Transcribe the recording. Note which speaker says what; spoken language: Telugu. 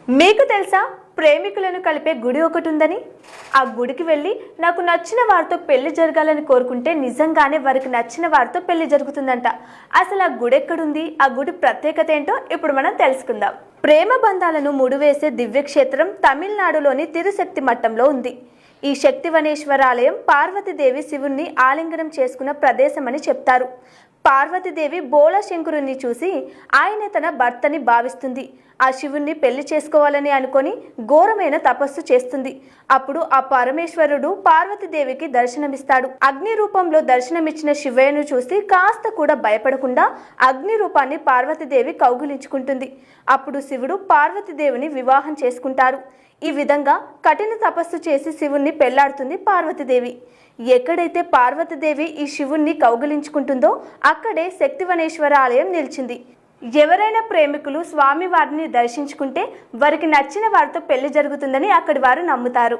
Speaker 1: మీకు తెలుసా ప్రేమికులను కలిపే గుడి ఒకటి ఉందని? ఆ గుడికి వెళ్ళి నాకు నచ్చిన వారితో పెళ్లి జరగాలని కోరుకుంటే నిజంగానే వారికి నచ్చిన వారితో పెళ్లి జరుగుతుందంట. అసలు ఆ గుడి ఎక్కడుంది, ఆ గుడి ప్రత్యేకత ఏంటో ఇప్పుడు మనం తెలుసుకుందాం. ప్రేమ బంధాలను ముడివేసే దివ్యక్షేత్రం తమిళనాడులోని తిరుశక్తి మఠంలో ఉంది. ఈ శక్తివనేశ్వర ఆలయం పార్వతీదేవి శివుణ్ణి ఆలింగనం చేసుకున్న ప్రదేశమని చెప్తారు. పార్వతీదేవి బోళశంకరుణ్ణి చూసి ఆయన తన భర్తని భావిస్తుంది. ఆ శివుణ్ణి పెళ్లి చేసుకోవాలని అనుకొని ఘోరమైన తపస్సు చేస్తుంది. అప్పుడు ఆ పరమేశ్వరుడు పార్వతీదేవికి దర్శనమిస్తాడు. అగ్ని రూపంలో దర్శనమిచ్చిన శివయ్యను చూసి కాస్త కూడా భయపడకుండా అగ్ని రూపాన్ని పార్వతీదేవి కౌగిలించుకుంటుంది. అప్పుడు శివుడు పార్వతీదేవిని వివాహం చేసుకుంటారు. ఈ విధంగా కఠిన తపస్సు చేసి శివుణ్ణి పెళ్లాడుతుంది పార్వతీదేవి. ఎక్కడైతే పార్వతీదేవి ఈ శివుణ్ణి కౌగిలించుకుంటుందో అక్కడే శక్తివనేశ్వర ఆలయం నిలిచింది. ఎవరైనా ప్రేమికులు స్వామివారిని దర్శించుకుంటే వారికి నచ్చిన వారితో పెళ్లి జరుగుతుందని అక్కడి వారు నమ్ముతారు.